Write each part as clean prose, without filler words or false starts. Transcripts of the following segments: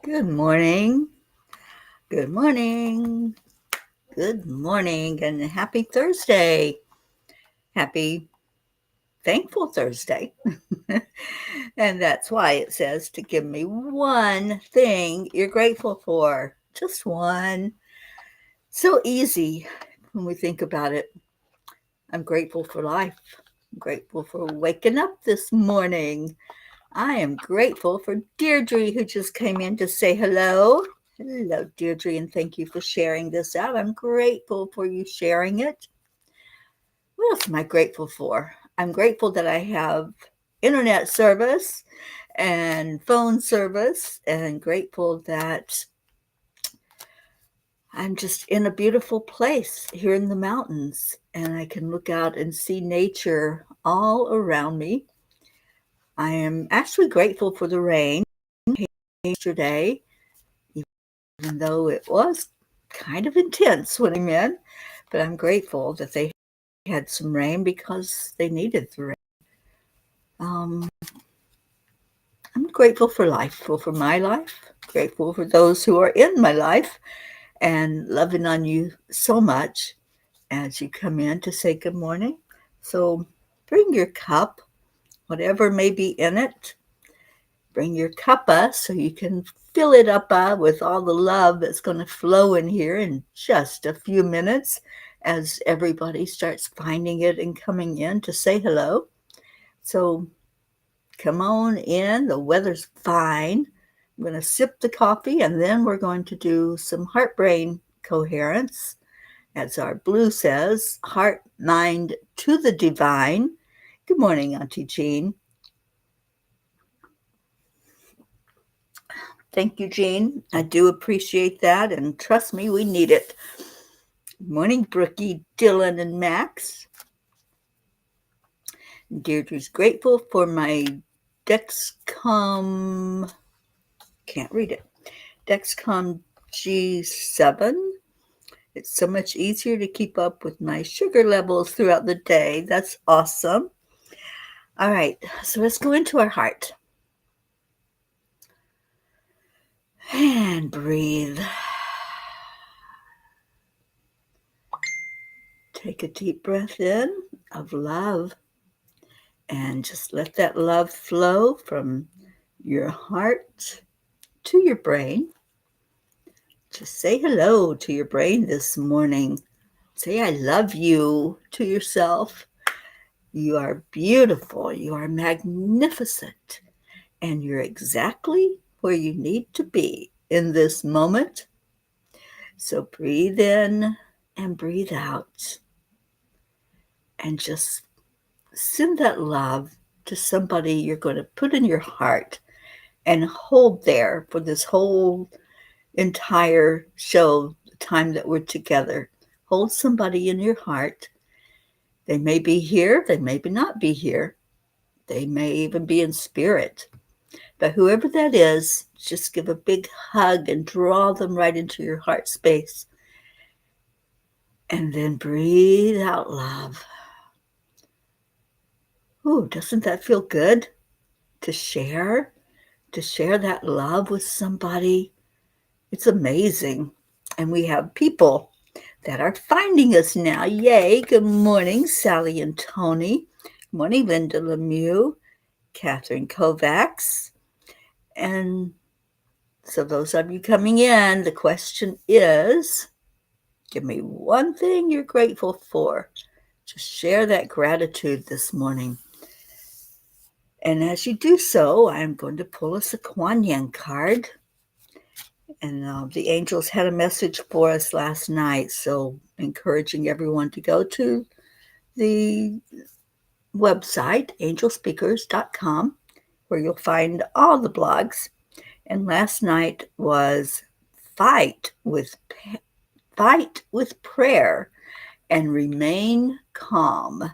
Good morning. Good morning. Good morning and happy Thursday. Happy Thankful Thursday. And that's why it says to give me one thing you're grateful for. Just one. So easy when we think about it. I'm grateful for life. I'm grateful for waking up this morning. I am grateful for Deirdre, who just came in to say hello. Hello, Deirdre, and thank you for sharing this out. I'm grateful for you sharing it. What else am I grateful for? I'm grateful that I have internet service and phone service, and grateful that I'm just in a beautiful place here in the mountains, and I can look out and see nature all around me. I am actually grateful for the rain yesterday, even though it was kind of intense when I came in, but I'm grateful that they had some rain because they needed the rain. Um, I'm grateful for life, grateful for my life, grateful for those who are in my life, and loving on you so much as you come in to say good morning. So bring your cup, whatever may be in it. Bring your cuppa so you can fill it up with all the love that's going to flow in here in just a few minutes as everybody starts finding it and coming in to say hello. So come on in. The weather's fine. I'm going to sip the coffee, and then we're going to do some heart brain coherence. As our blue says, heart, mind to the divine. Good morning, Auntie Jean. Thank you, Jean. I do appreciate that, and trust me, we need it. Good morning, Brookie, Dylan, and Max. Deirdre's grateful for my Dexcom, can't read it, Dexcom G7. It's so much easier to keep up with my sugar levels throughout the day. That's awesome. All right, so let's go into our heart. And breathe. Take a deep breath in of love, and just let that love flow from your heart to your brain. Just say hello to your brain this morning. Say I love you to yourself. You are beautiful. You are magnificent. And you're exactly where you need to be in this moment. So breathe in and breathe out. And just send that love to somebody you're going to put in your heart and hold there for this whole entire show, the time that we're together. Hold somebody in your heart. They may be here, they may not be here. They may even be in spirit. But whoever that is, just give a big hug and draw them right into your heart space. And then breathe out love. Ooh, doesn't that feel good to share? To share that love with somebody? It's amazing. And we have people that are finding us now. Yay. Good morning, Sally and Tony. Good morning, Linda Lemieux, Catherine Kovacs. And so those of you coming in, the question is, give me one thing you're grateful for. Just share that gratitude this morning. And as you do so, I'm going to pull us a Kuan Yin card. And the angels had a message for us last night, so encouraging everyone to go to the website, angelspeakers.com, where you'll find all the blogs. And last night was fight with prayer and remain calm.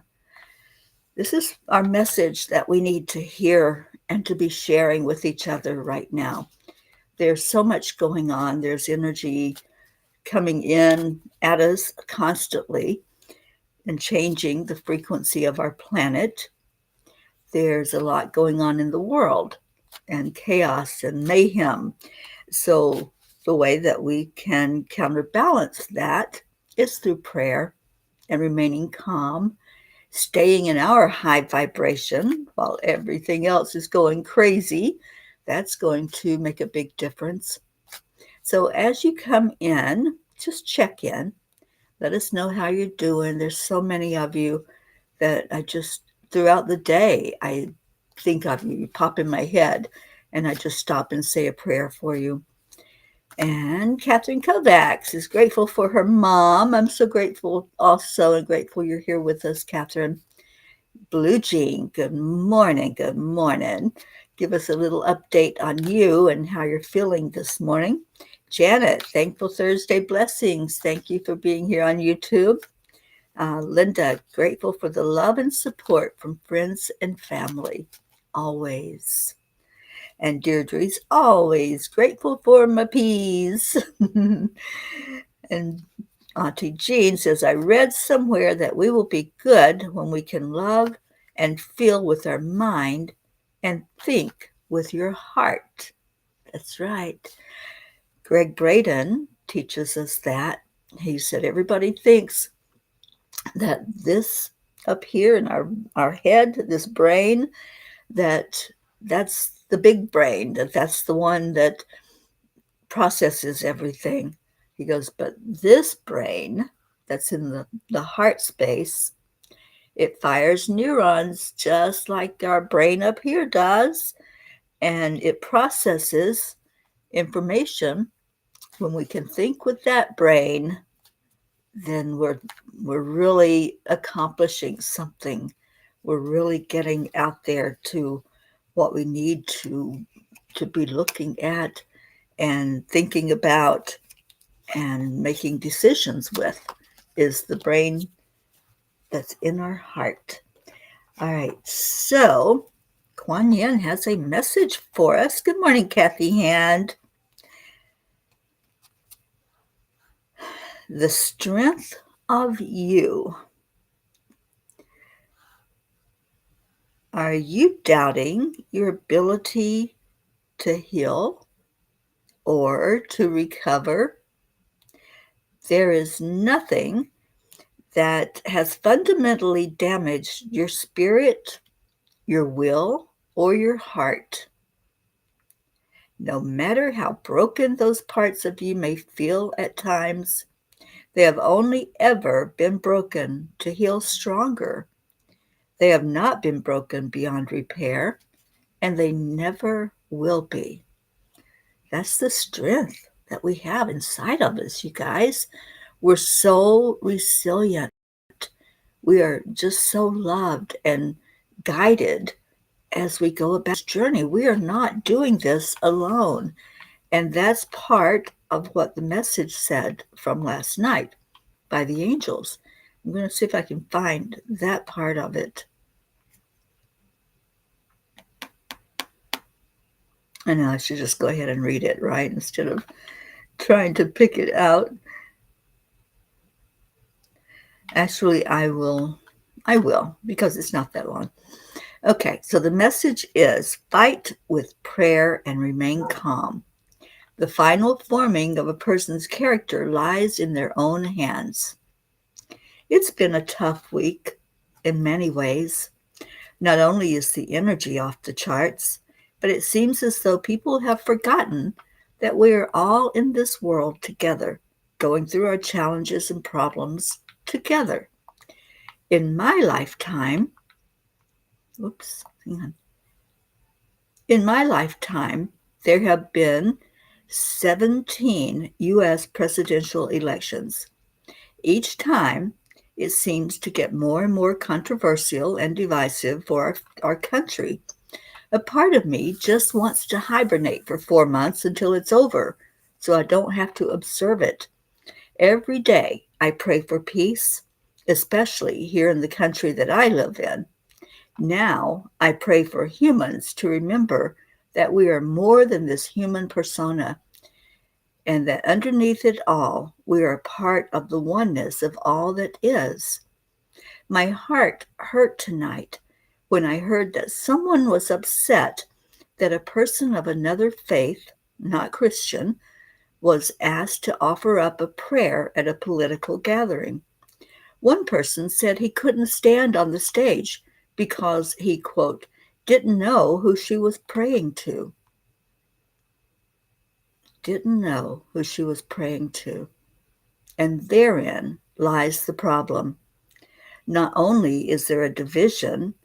This is our message that we need to hear and to be sharing with each other right now. There's so much going on. There's energy coming in at us constantly and changing the frequency of our planet. There's a lot going on in the world. and chaos and mayhem. So the way that we can counterbalance that is through prayer and remaining calm, staying in our high vibration while everything else is going crazy. That's going to make a big difference. So as you come in, just check in. Let us know how you're doing. There's so many of you that I just, throughout the day, I think of you. You pop in my head, and I just stop and say a prayer for you. And Catherine Kovacs is grateful for her mom. I'm so grateful also, and grateful you're here with us, Catherine. Blue Jean, good morning, good morning. Give us a little update on you and how you're feeling this morning. Janet, thankful Thursday blessings. Thank you for being here on YouTube. Linda, grateful for the love and support from friends and family, always. And Deirdre's always grateful for my peas. And Auntie Jean says, I read somewhere that we will be good when we can love and feel with our mind and think with your heart. That's right. Greg Braden teaches us that. He said, everybody thinks that this up here in our head, this brain, that's the big brain, that's the one that processes everything. He goes, but this brain that's in the heart space, it fires neurons just like our brain up here does, and it processes information. When we can think with that brain, then we're really accomplishing something. We're really getting out there to what we need to be looking at and thinking about and making decisions with, is the brain that's in our heart. All right, so Kuan Yin has a message for us. Good morning, Kathy Hand. The strength of you. Are you doubting your ability to heal or to recover? There is nothing that has fundamentally damaged your spirit, your will, or your heart. No matter how broken those parts of you may feel at times, they have only ever been broken to heal stronger. They have not been broken beyond repair, and they never will be. That's the strength that we have inside of us, you guys. We're so resilient. We are just so loved and guided as we go about this journey. We are not doing this alone. And that's part of what the message said from last night by the angels. I'm going to see if I can find that part of it. I know I should just go ahead and read it, right? Instead of trying to pick it out. Actually, I will, because it's not that long. Okay, so the message is fight with prayer and remain calm. The final forming of a person's character lies in their own hands. It's been a tough week in many ways. Not only is the energy off the charts, but it seems as though people have forgotten that we are all in this world together, going through our challenges and problems together. In my lifetime, there have been 17 U.S. presidential elections. Each time, it seems to get more and more controversial and divisive for our country. A part of me just wants to hibernate for 4 months until it's over, so I don't have to observe it. Every day, I pray for peace, especially here in the country that I live in. Now, I pray for humans to remember that we are more than this human persona, and that underneath it all, we are a part of the oneness of all that is. My heart hurt tonight when I heard that someone was upset that a person of another faith, not Christian, was asked to offer up a prayer at a political gathering. One person said he couldn't stand on the stage because he, quote, didn't know who she was praying to. Didn't know who she was praying to. And therein lies the problem. Not only is there a division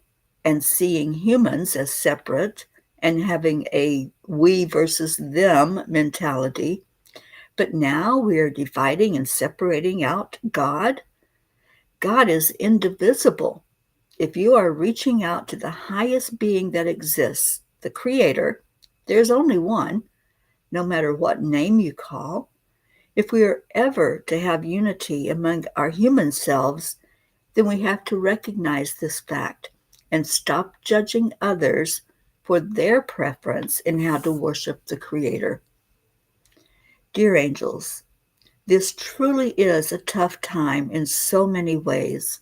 and seeing humans as separate and having a we versus them mentality, but now we are dividing and separating out God. God is indivisible. If you are reaching out to the highest being that exists, the Creator, there's only one, no matter what name you call. If we are ever to have unity among our human selves, then we have to recognize this fact and stop judging others for their preference in how to worship the Creator. Dear angels, this truly is a tough time in so many ways.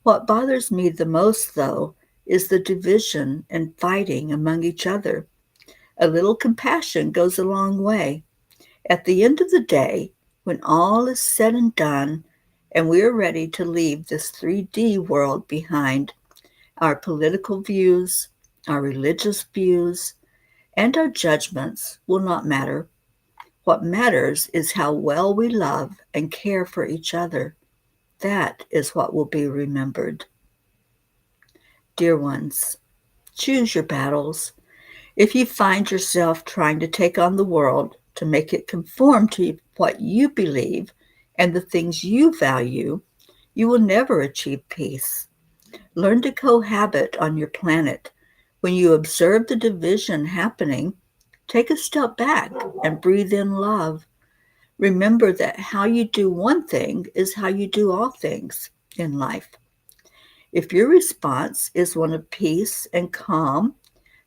What bothers me the most, though, is the division and fighting among each other. A little compassion goes a long way. At the end of the day, when all is said and done, and we are ready to leave this 3D world behind, our political views, our religious views, and our judgments will not matter. What matters is how well we love and care for each other. That is what will be remembered. Dear ones, choose your battles. If you find yourself trying to take on the world to make it conform to what you believe and the things you value, you will never achieve peace. Learn to cohabit on your planet. When you observe the division happening, take a step back and breathe in love. Remember that how you do one thing is how you do all things in life. If your response is one of peace and calm,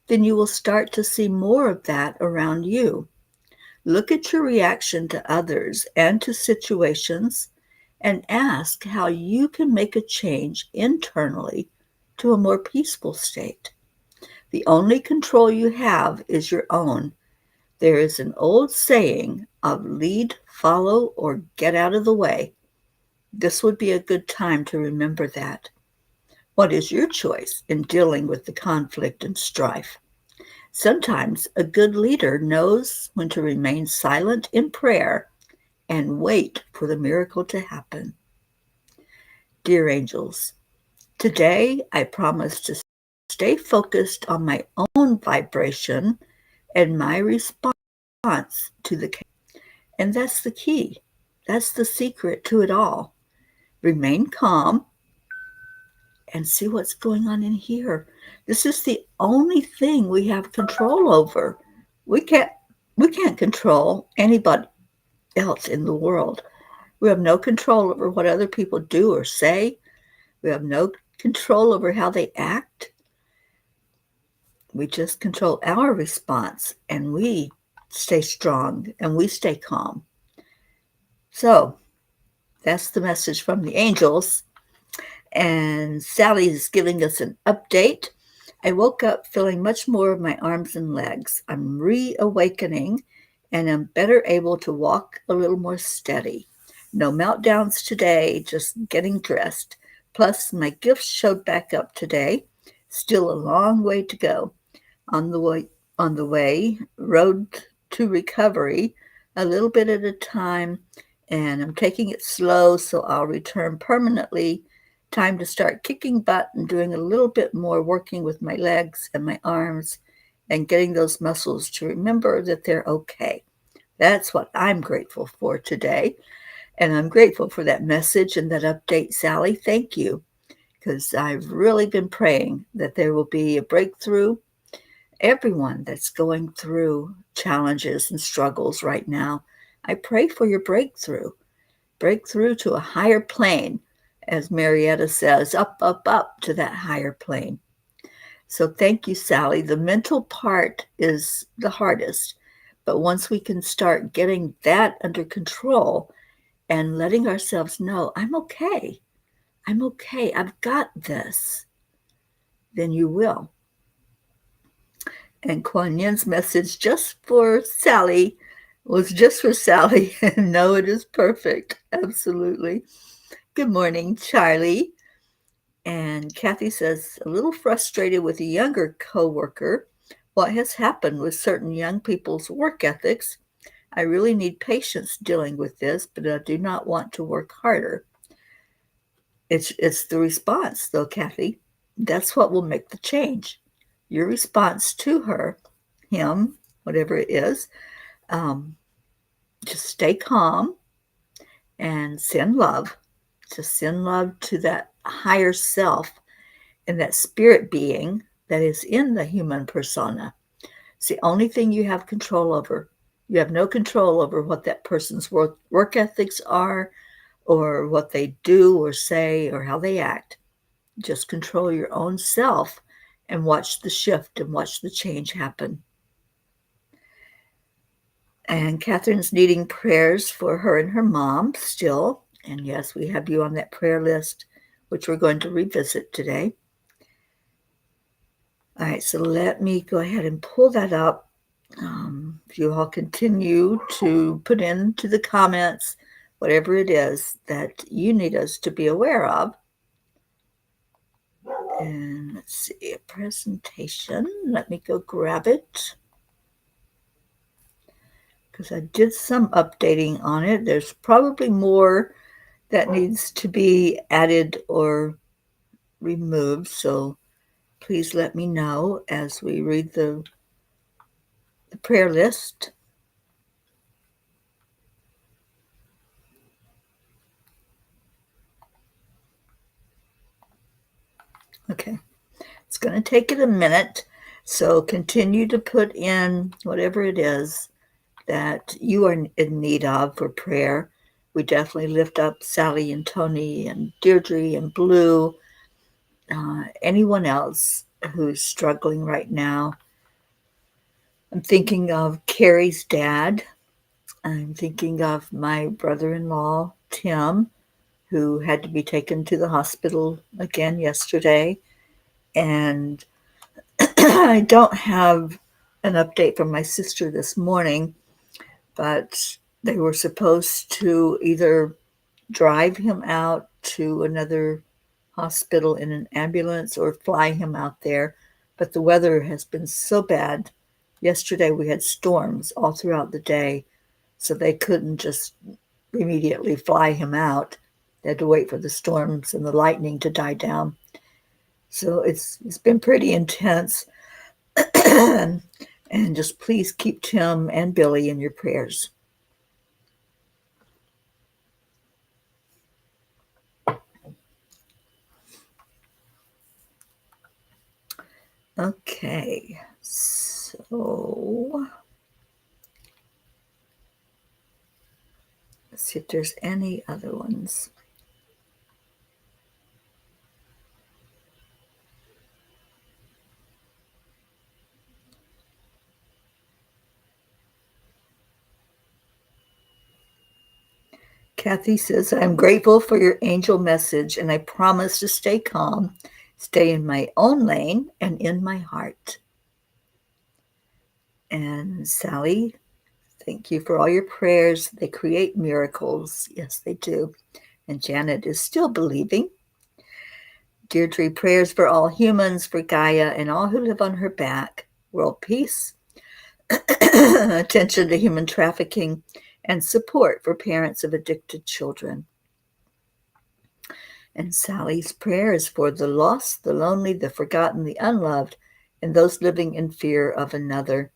then you will start to see more of that around you. Look at your reaction to others and to situations and ask how you can make a change internally to a more peaceful state. The only control you have is your own. There is an old saying of lead, follow, or get out of the way. This would be a good time to remember that. What is your choice in dealing with the conflict and strife? Sometimes a good leader knows when to remain silent in prayer and wait for the miracle to happen. Dear angels, today I promise to stay focused on my own vibration and my response to the chaos. And that's the key. That's the secret to it all. Remain calm and see what's going on in here. This is the only thing we have control over. We can't control anybody else in the world. We have no control over what other people do or say. We have no control over how they act. We just control our response, and we stay strong and we stay calm. So that's the message from the angels. And Sally is giving us an update. I woke up feeling much more of my arms and legs. I'm reawakening and I'm better able to walk a little more steady. No meltdowns today, just getting dressed. Plus, my gifts showed back up today. Still a long way to go. On the way, road to recovery, a little bit at a time, and I'm taking it slow so I'll return permanently. Time to start kicking butt and doing a little bit more working with my legs and my arms and getting those muscles to remember that they're okay. That's what I'm grateful for today. And I'm grateful for that message and that update, Sally. Thank you, because I've really been praying that there will be a breakthrough. Everyone that's going through challenges and struggles right now, I pray for your breakthrough to a higher plane, as Marietta says, up, up, up to that higher plane. So thank you, Sally. The mental part is the hardest, but once we can start getting that under control and letting ourselves know, I'm okay, I've got this, then you will. And Kuan Yin's message just for Sally was just for Sally. No, it is perfect. Absolutely. Good morning, Charlie. And Kathy says, a little frustrated with a younger coworker. What has happened with certain young people's work ethics? I really need patience dealing with this, but I do not want to work harder. It's the response, though, Kathy. That's what will make the change. Your response to her, him, whatever it is, just stay calm and send love. Just send love to that higher self and that spirit being that is in the human persona. It's the only thing you have control over. You have no control over what that person's work ethics are or what they do or say or how they act. Just control your own self and watch the shift and watch the change happen. And Catherine's needing prayers for her and her mom still. And yes, we have you on that prayer list, which we're going to revisit today. All right, so let me go ahead and pull that up. If you all continue to put into the comments whatever it is that you need us to be aware of. And let's see, a presentation. Let me go grab it, because I did some updating on it. There's probably more that needs to be added or removed, so please let me know as we read the prayer list. Okay, it's going to take it a minute, so continue to put in whatever it is that you are in need of for prayer. We definitely lift up Sally and Tony and Deirdre and Blue, anyone else who's struggling right now. I'm thinking of Carrie's dad. I'm thinking of my brother-in-law, Tim, who had to be taken to the hospital again yesterday. And I don't have an update from my sister this morning, but they were supposed to either drive him out to another hospital in an ambulance or fly him out there. But the weather has been so bad. Yesterday we had storms all throughout the day, so they couldn't just immediately fly him out. They had to wait for the storms and the lightning to die down. So it's been pretty intense. And just please keep Tim and Billy in your prayers. Okay, so let's see if there's any other ones. Kathy says, I'm grateful for your angel message, and I promise to stay calm, stay in my own lane, and in my heart. And Sally, thank you for all your prayers. They create miracles. Yes, they do. And Janet is still believing. Deirdre, prayers for all humans, for Gaia, and all who live on her back. World peace, attention to human trafficking, and support for parents of addicted children. And Sally's prayer is for the lost, the lonely, the forgotten, the unloved, and those living in fear of another.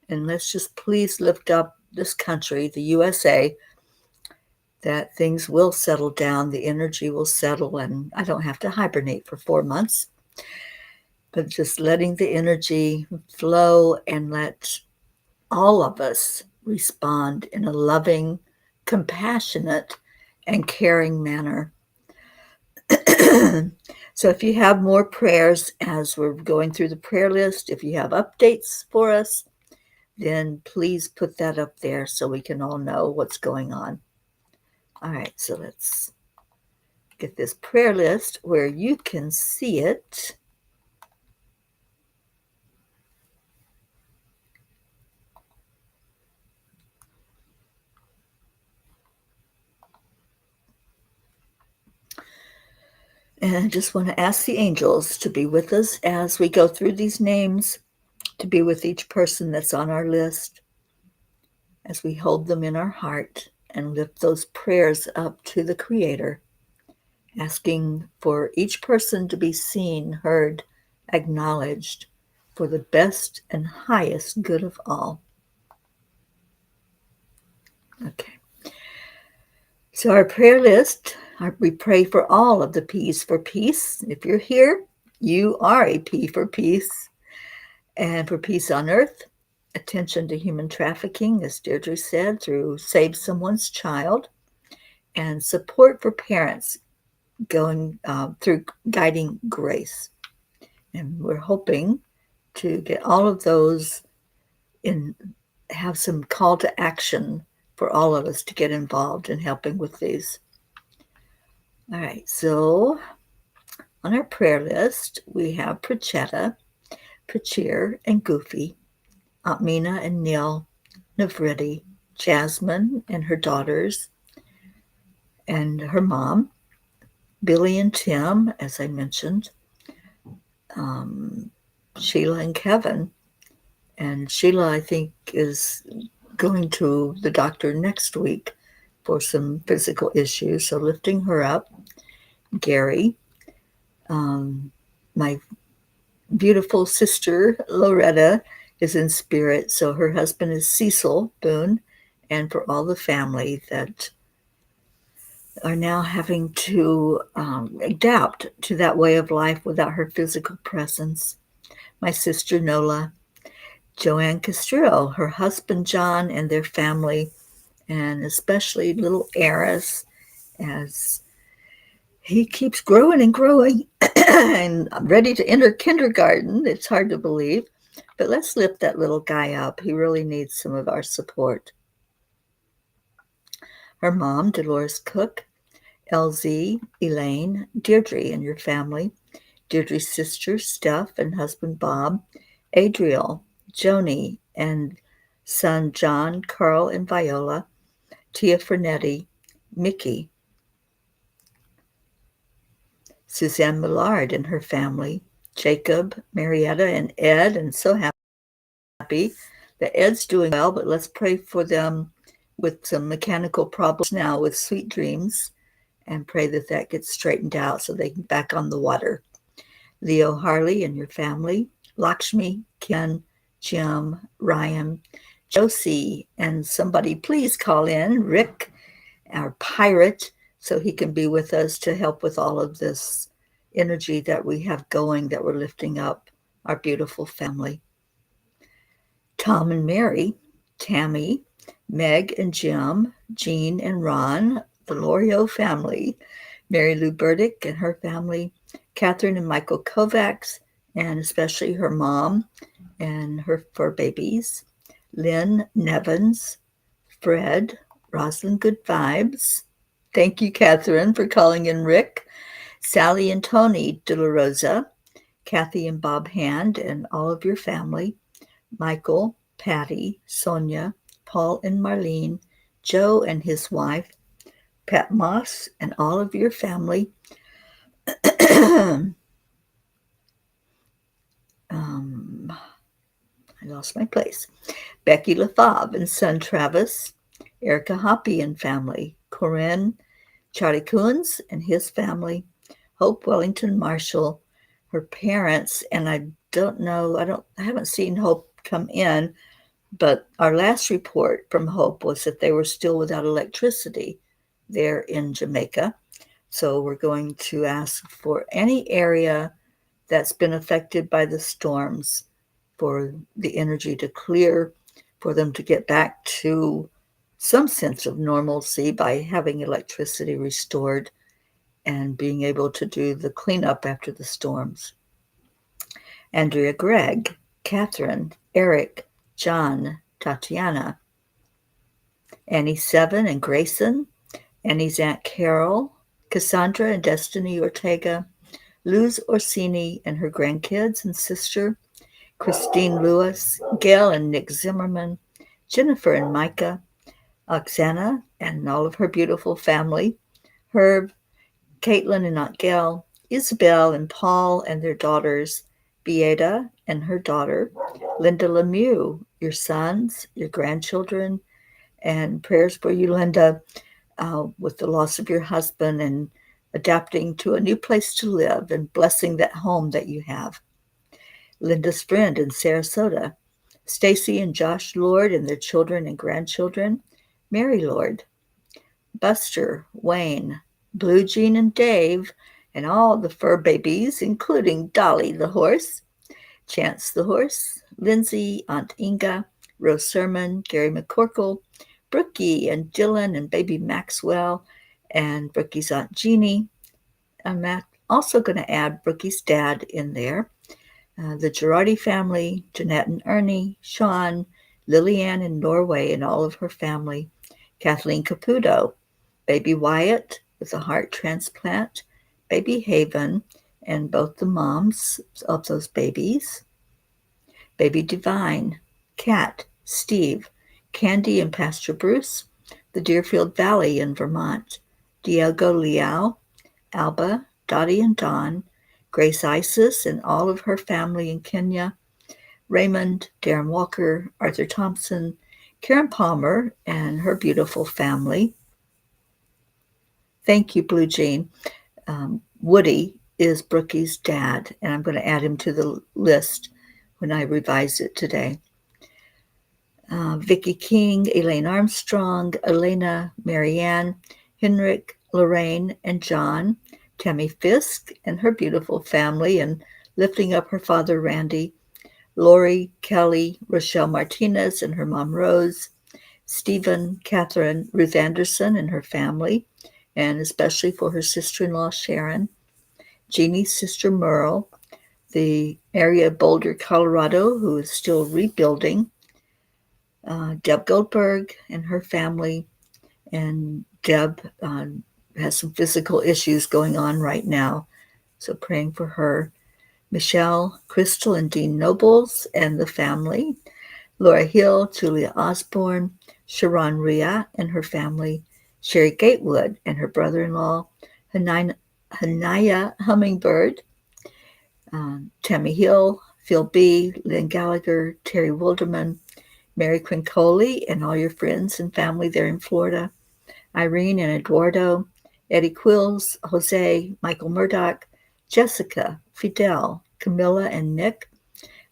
And let's just please lift up this country, the USA, that things will settle down, the energy will settle, and I don't have to hibernate for 4 months, but just letting the energy flow and let all of us respond in a loving, compassionate, and caring manner. So if you have more prayers as we're going through the prayer list, if you have updates for us, then please put that up there so we can all know what's going on. All right, so let's get this prayer list where you can see it. And I just want to ask the angels to be with us as we go through these names, to be with each person that's on our list, as we hold them in our heart and lift those prayers up to the Creator, asking for each person to be seen, heard, acknowledged for the best and highest good of all. Okay. So our prayer list, we pray for all of the P's for peace. If you're here, you are a P for peace. And for peace on earth, attention to human trafficking, as Deirdre said, through Save Someone's Child, and support for parents going through Guiding Grace. And we're hoping to get all of those in, have some call to action for all of us to get involved in helping with these. All right, so on our prayer list, we have Prachetta, Prachir, and Goofy, Aunt Mina and Neil, Navriti, Jasmine and her daughters, and her mom, Billy and Tim, as I mentioned, Sheila and Kevin. And Sheila, I think, is going to the doctor next week for some physical issues, so lifting her up. Gary, my beautiful sister, Loretta, is in spirit, so her husband is Cecil Boone, and for all the family that are now having to adapt to that way of life without her physical presence. My sister Nola, Joanne Castrillo, her husband John, and their family, and especially little Eris, as he keeps growing and growing and ready to enter kindergarten. It's hard to believe, but let's lift that little guy up. He really needs some of our support. Her mom, Dolores Cook, LZ, Elaine, Deirdre and your family, Deirdre's sister, Steph, and husband, Bob, Adriel, Joni, and son, John, Carl, and Viola, Tia Fernetti, Mickey, Suzanne Millard and her family, Jacob, Marietta, and Ed, and so happy that Ed's doing well, but let's pray for them with some mechanical problems now with sweet dreams, and pray that that gets straightened out so they can back on the water. Leo Harley and your family, Lakshmi, Ken, Jim, Ryan, Josie, and somebody please call in, Rick, our pirate, so he can be with us to help with all of this energy that we have going, that we're lifting up our beautiful family. Tom and Mary, Tammy, Meg and Jim, Jean and Ron, the Lorio family, Mary Lou Burdick and her family, Catherine and Michael Kovacs, and especially her mom and her fur babies, Lynn Nevins, Fred, Rosalind Good Vibes. Thank you, Catherine, for calling in Rick, Sally and Tony De La Rosa, Kathy and Bob Hand and all of your family, Michael, Patty, Sonia, Paul and Marlene, Joe and his wife, Pat Moss and all of your family, I lost my place, Becky LaFave and son Travis, Erica Hoppy and family, Corinne, Charlie Coons and his family, Hope Wellington Marshall, her parents, and I haven't seen Hope come in, but our last report from Hope was that they were still without electricity there in Jamaica. So we're going to ask for any area that's been affected by the storms for the energy to clear, for them to get back to some sense of normalcy by having electricity restored and being able to do the cleanup after the storms. Andrea Gregg, Catherine, Eric, John, Tatiana, Annie Seven and Grayson, Annie's Aunt Carol, Cassandra and Destiny Ortega, Luz Orsini and her grandkids and sister, Christine Lewis, Gail and Nick Zimmerman, Jennifer and Micah, Oksana and all of her beautiful family, Herb, Caitlin and Aunt Gail, Isabel and Paul and their daughters, Beata and her daughter, Linda Lemieux, your sons, your grandchildren, and prayers for you, Linda, with the loss of your husband and adapting to a new place to live and blessing that home that you have. Linda's friend in Sarasota, Stacy and Josh Lord and their children and grandchildren, Mary Lord, Buster, Wayne, Blue Jean and Dave, and all the fur babies, including Dolly the horse, Chance the horse, Lindsay, Aunt Inga, Rose Sermon, Gary McCorkle, Brookie and Dylan and baby Maxwell, and Brookie's Aunt Jeannie. I'm also going to add Brookie's dad in there. The Girardi family, Jeanette and Ernie, Sean, Lillian in Norway and all of her family, Kathleen Caputo, baby Wyatt with a heart transplant, baby Haven, and both the moms of those babies, baby Divine, Kat, Steve, Candy and Pastor Bruce, the Deerfield Valley in Vermont, Diego Liao, Alba, Dottie and Dawn, Grace Isis and all of her family in Kenya, Raymond, Darren Walker, Arthur Thompson, Karen Palmer and her beautiful family. Thank you, Blue Jean. Woody is Brookie's dad, and I'm going to add him to the list when I revise it today. Vicki King, Elaine Armstrong, Elena, Marianne, Henrik, Lorraine, and John, Tammy Fisk and her beautiful family, and lifting up her father, Randy, Lori, Kelly, Rochelle Martinez and her mom, Rose, Stephen, Catherine, Ruth Anderson and her family, and especially for her sister-in-law, Sharon, Jeannie's sister, Merle, the area of Boulder, Colorado, who is still rebuilding, Deb Goldberg and her family, and Deb has some physical issues going on right now, so praying for her. Michelle, Crystal, and Dean Nobles and the family, Laura Hill, Julia Osborne, Sharon Ria and her family, Sherry Gatewood and her brother-in-law, Hanaya Hummingbird, Tammy Hill, Phil B., Lynn Gallagher, Terry Wilderman, Mary Quincoli and all your friends and family there in Florida, Irene and Eduardo, Eddie Quills, Jose, Michael Murdoch, Jessica, Fidel, Camilla and Nick,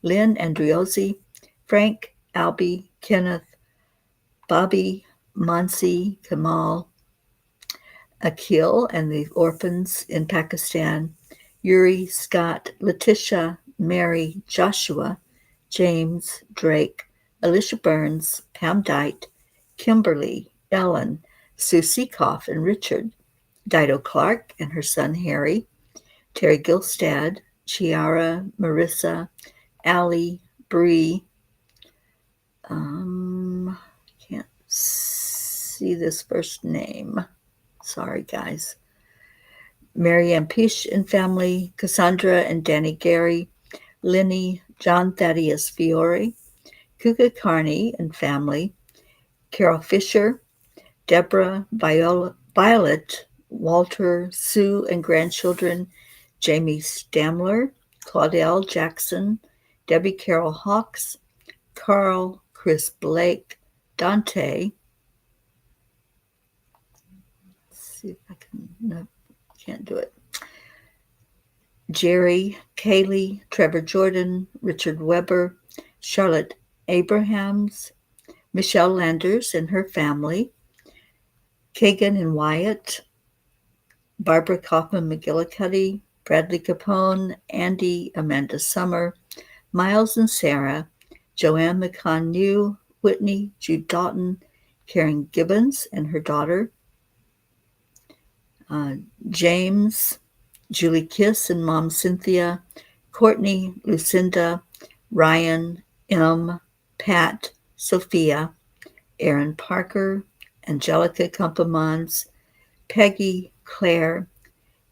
Lynn Andriozzi, Frank, Albie, Kenneth, Bobby, Mansi, Kamal, Akhil and the orphans in Pakistan, Yuri, Scott, Letitia, Mary, Joshua, James, Drake, Alicia Burns, Pam Dite, Kimberly, Ellen, Sue Seekoff and Richard, Dido Clark and her son Harry, Terry Gilstad, Chiara, Marissa, Allie, Bree, can't see this first name. Sorry, guys. Marianne Pish and family, Cassandra and Danny Gary, Lenny, John Thaddeus Fiore, Kuka Carney and family, Carol Fisher, Deborah, Violet, Walter, Sue and grandchildren, Jamie Stamler, Claudel Jackson, Debbie Carol Hawks, Carl, Chris Blake, Dante. Let's see if I can, no, can't do it. Jerry, Kaylee, Trevor Jordan, Richard Weber, Charlotte Abrahams, Michelle Landers and her family, Kagan and Wyatt, Barbara Kaufman McGillicuddy, Bradley Capone, Andy, Amanda Summer, Miles and Sarah, Joanne McCann New, Whitney, Jude Doughton, Karen Gibbons and her daughter, James, Julie Kiss and mom Cynthia, Courtney, Lucinda, Ryan, M, Pat, Sophia, Aaron Parker, Angelica Kumpemans, Peggy, Claire,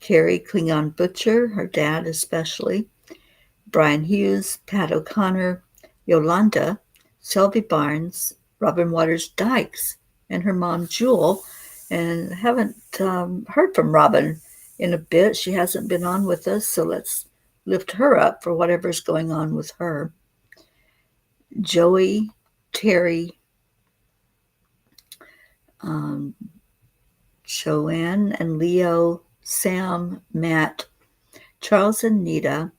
Carrie Klingon Butcher, her dad especially, Brian Hughes, Pat O'Connor, Yolanda, Shelby Barnes, Robin Waters Dykes, and her mom Jewel. And haven't heard from Robin in a bit. She hasn't been on with us, so let's lift her up for whatever's going on with her. Joey, Teri, Joanne and Leo, Sam, Matt, Charles and Nita,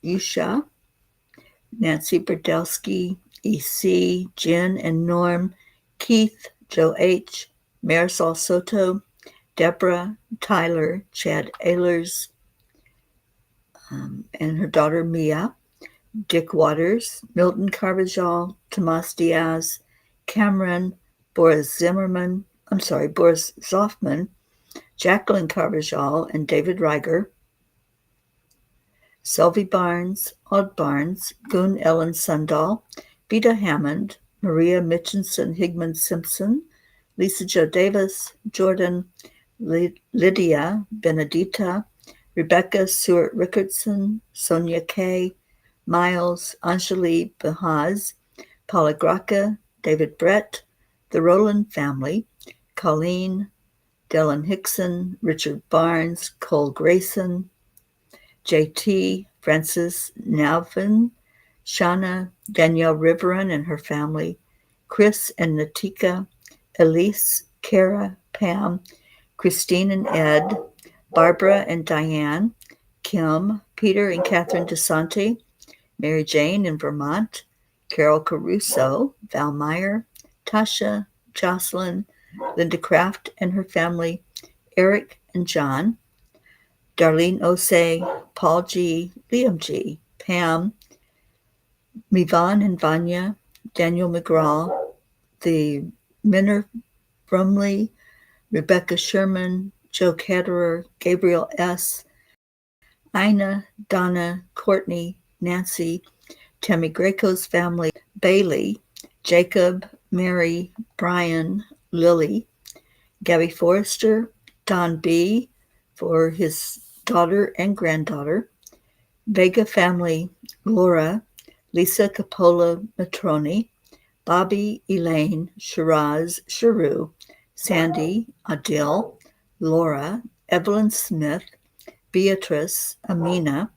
Yusha, Nancy Berdelsky, EC, Jen and Norm, Keith, Joe H., Marisol Soto, Deborah, Tyler, Chad Ehlers, and her daughter Mia, Dick Waters, Milton Carvajal, Tomas Diaz, Cameron, Boris Zoffman, Jacqueline Carvajal and David Reiger, Sylvie Barnes, Odd Barnes, Gun Ellen Sundahl, Beta Hammond, Maria Mitchinson Higman Simpson, Lisa Jo Davis, Jordan, Lydia Benedita, Rebecca Stewart Rickardson, Sonia Kay, Miles, Anjali Bahaz, Paula Graca, David Brett, the Rowland family, Colleen, Dylan Hickson, Richard Barnes, Cole Grayson, JT, Francis Nalvin, Shauna, Danielle Riveron and her family, Chris and Natika, Elise, Kara, Pam, Christine and Ed, Barbara and Diane, Kim, Peter and Catherine DeSanti, Mary Jane in Vermont, Carol Caruso, Val Meyer, Tasha, Jocelyn, Linda Kraft and her family, Eric and John, Darlene Osei, Paul G., Liam G., Pam, Mivan and Vanya, Daniel McGraw, the Minner Brumley, Rebecca Sherman, Joe Ketterer, Gabriel S., Ina, Donna, Courtney, Nancy, Tammy Greco's family, Bailey, Jacob, Mary, Brian, Lily, Gabby Forrester, Don B. for his daughter and granddaughter, Vega family, Laura, Lisa Capola Matroni, Bobby, Elaine, Shiraz, Sharu, Sandy, Adil, Laura, Evelyn Smith, Beatrice, Amina,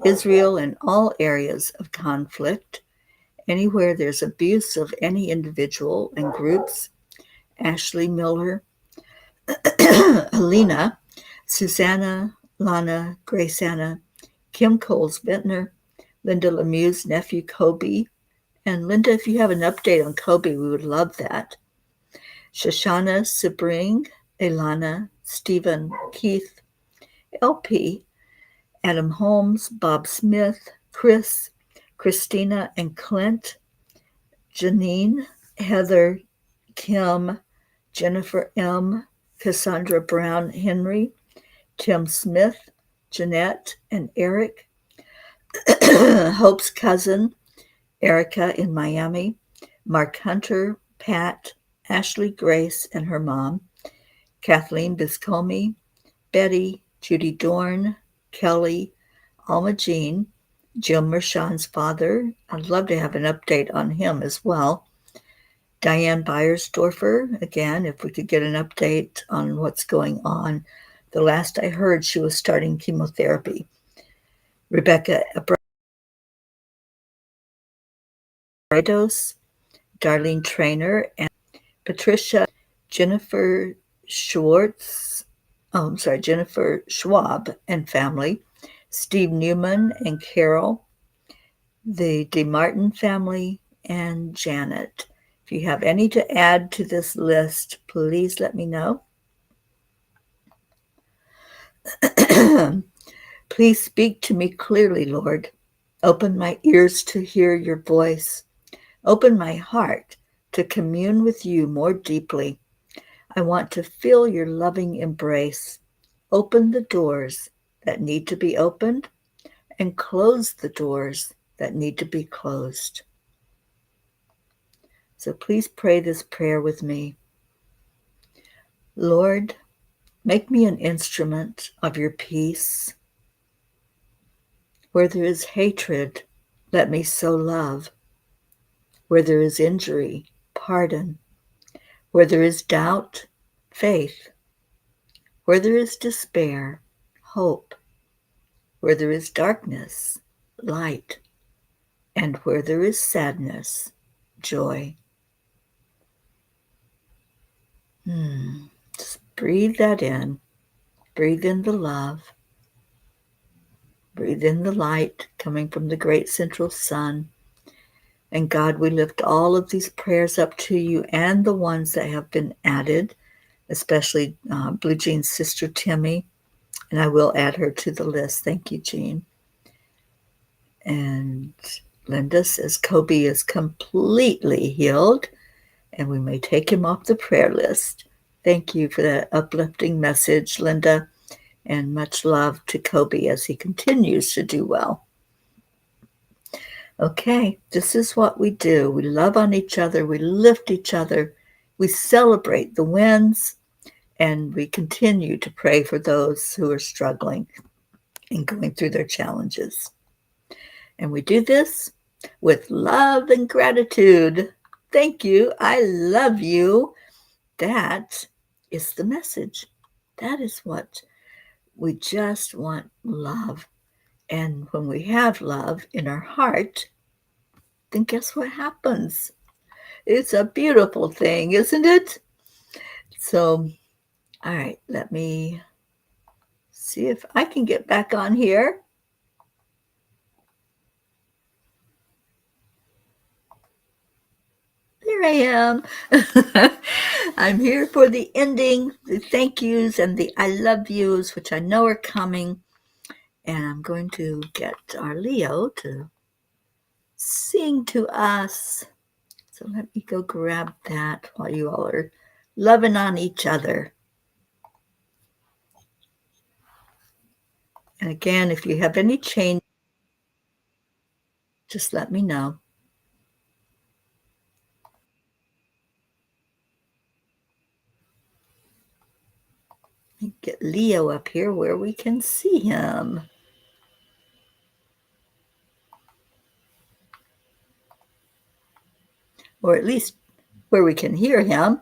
Israel in all areas of conflict, anywhere there's abuse of any individual and groups, Ashley Miller, Alina, Susanna, Lana, Grace Anna, Kim Coles Ventnor, Linda Lemieux's nephew Kobe, and Linda, if you have an update on Kobe, we would love that. Shoshana, Sabring, Elana, Stephen, Keith, LP, Adam Holmes, Bob Smith, Chris, Christina and Clint, Janine, Heather, Kim, Jennifer M., Cassandra Brown Henry, Tim Smith, Jeanette and Eric, Hope's cousin, Erica in Miami, Mark Hunter, Pat, Ashley Grace and her mom, Kathleen Biscomi, Betty, Judy Dorn, Kelly, Alma Jean, Jim Mershon's father. I'd love to have an update on him as well. Diane Beiersdorfer, again, if we could get an update on what's going on. The last I heard, she was starting chemotherapy. Rebecca Abrados, Darlene Trainer, and Patricia, Jennifer Jennifer Schwab and family, Steve Newman and Carol, the DeMartin family, and Janet. If you have any to add to this list, please let me know. Please speak to me clearly, Lord. Open my ears to hear your voice. Open my heart to commune with you more deeply. I want to feel your loving embrace. Open the doors that need to be opened and close the doors that need to be closed. So please pray this prayer with me. Lord, make me an instrument of your peace. Where there is hatred, let me sow love. Where there is injury, pardon. Where there is doubt, faith. Where there is despair, hope. Where there is darkness, light. And where there is sadness, joy. Just breathe that in. Breathe in the love. Breathe in the light coming from the great central sun. And God, we lift all of these prayers up to you and the ones that have been added, especially Blue Jean's sister Timmy. And I will add her to the list. Thank you, Jean. And Linda says Kobe is completely healed and we may take him off the prayer list. Thank you for that uplifting message, Linda, and much love to Kobe as he continues to do well. Okay, this is what we do. We love on each other. We lift each other. We celebrate the wins, and we continue to pray for those who are struggling and going through their challenges. And we do this with love and gratitude. Thank you. I love you. That is the message. That is what we just want, love. And when we have love in our heart, then guess what happens? It's a beautiful thing, isn't it? So, all right, let me see if I can get back on here. There I am. I'm here for the ending, the thank yous and the I love yous, which I know are coming. And I'm going to get our Leo to sing to us. So let me go grab that while you all are loving on each other. And again, if you have any change, just let me know. Get Leo up here where we can see him. Or at least where we can hear him.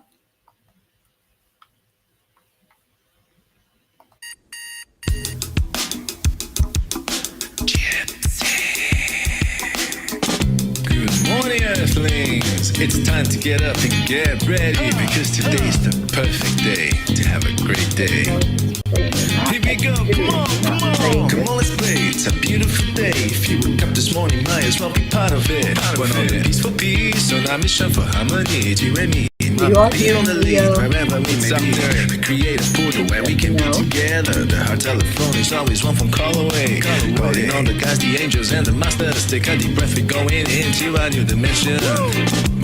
Good morning, Earthlings. It's time to get up and get ready because today's the perfect day to have a great day. Here we go, come on, let's play. It's a beautiful day. If you woke up this morning, might as well be part of it. We're on the peaceful peace, on our mission for harmony. You and me, mama, be on the lead, wherever we may be. We create a portal where we can be together. The heart telephone is always one phone call away. Calling on the guys, the angels, and the master to take a deep breath. We're going into a new dimension.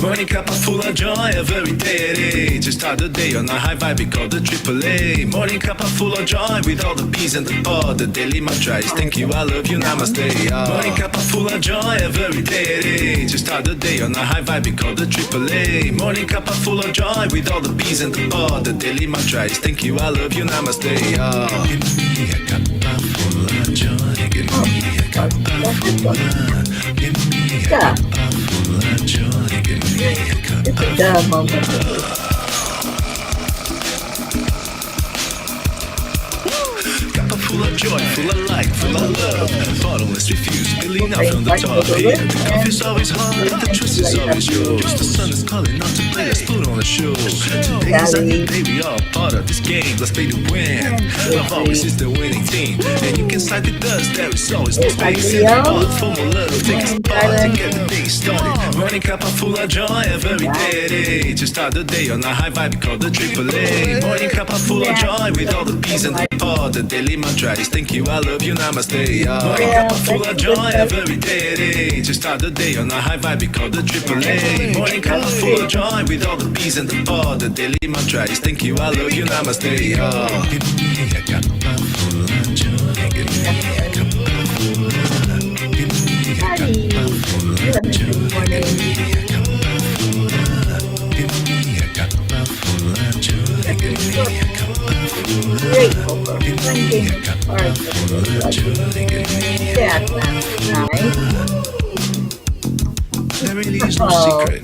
Morning cuppa full of joy every day. To start the day on a high vibe, we call the AAA. Morning cuppa full of joy with all the P's and the pod. The daily mantra is thank you, I love you, namaste. Morning cuppa full of joy every day. To start the day on a high vibe, we call the AAA. Morning cuppa full of joy with all the P's and the pod. The daily mantra is thank you, I love you, namaste. Give me a cuppa full of joy. Give me a cuppa full of. Give me a cuppa full of joy. Give me a cuppa full of. Full of joy, full of light, full of love. Bottomless refuse, spilling out from the top. Hey, the coffee's always hot, the truth is always yours. The sun is calling out to play, let's put on a show. Today is a new day, we all part of this game. Let's play to win. Love always is the winning team. And you can side with us, there is always no space. And all the formal love, take us apart to get the day started. Morning cuppa full of joy every day. To start the day on a high vibe called the AAA. Morning cuppa full of joy with all the P's and the pod. The daily mantra is thank you, I love you, namaste. Morning cuppa full of joy every day. To start the day on a high vibe called the AAA. Morning cuppa full of joy with all the P's and the pod. The daily mantra is thank you, I love you, namaste. Give me a cuppa full of joy. Give me a cuppa full of. Give me a cuppa full of joy. Give me a cuppa full of. Give me a cuppa full of joy. Give me a cuppa full of. Grateful for finding the part that last night. There really is no secret.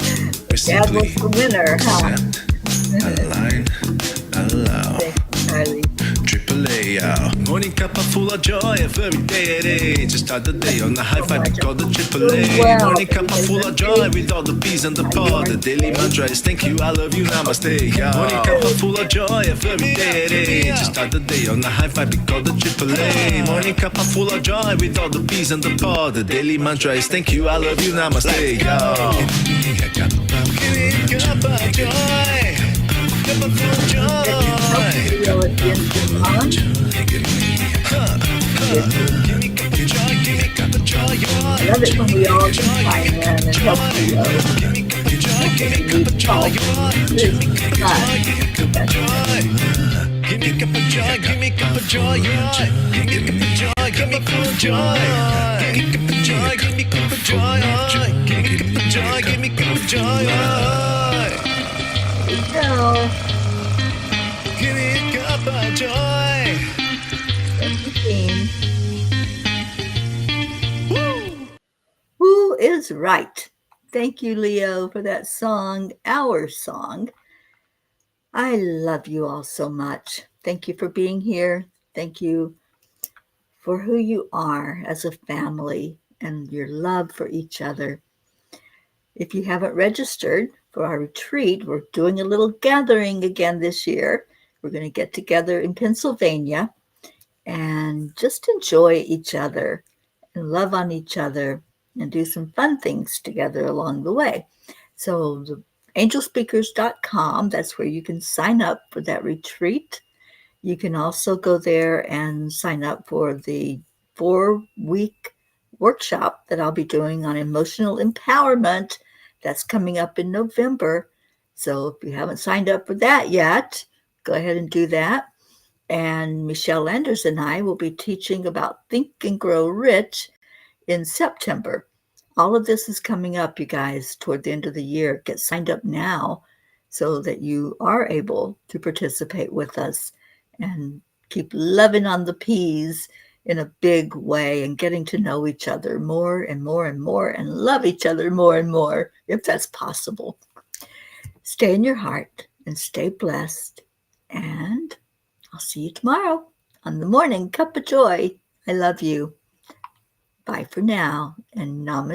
We Dad was the winner, huh? accept, align, allow. Thanks, Charlie. y'all. Morning cuppa full of joy every day at 8. Just start the day on the high five, we call the AAA. Morning cuppa full of joy with all the P's and the pod. The daily mantra is thank you, I love you, namaste, y'all. Morning cuppa full of joy every day at 8. Just start the day on the high five, we call the AAA. Morning cuppa full of joy with all the P's and the pod. The daily mantra is thank you, I love you, namaste, y'all. Give me a cup of joy. Cup of joy. Give me a cup of joy. I love it when we all combine in and help you. Give me a cup of joy. Give me a cup of joy. Give me a cup of joy. Give me a cup of joy. Give me a cup of joy. Give me a cup of joy. Give me a cup of joy. Give me a cup of joy. Give me a cup of joy. Give me a cup of joy. Give me a cup of joy. No. Give me a cup of joy. Who is right? Thank you, Leo, for that song, our song. I love you all so much. Thank you for being here. Thank you for who you are as a family and your love for each other. If you haven't registered for our retreat, we're doing a little gathering again this year. We're going to get together in Pennsylvania and just enjoy each other and love on each other and do some fun things together along the way. So the angelspeakers.com, that's where you can sign up for that retreat. You can also go there and sign up for the 4-week workshop that I'll be doing on emotional empowerment. That's coming up in November. So if you haven't signed up for that yet, go ahead and do that. And Michelle Landers and I will be teaching about Think and Grow Rich in September. All of this is coming up, you guys, toward the end of the year. Get signed up now so that you are able to participate with us and keep loving on the P's in a big way and getting to know each other more and more and more and love each other more and more, if that's possible. Stay in your heart and stay blessed. And I'll see you tomorrow on the Morning Cuppa Joy. I love you. Bye for now and namaste.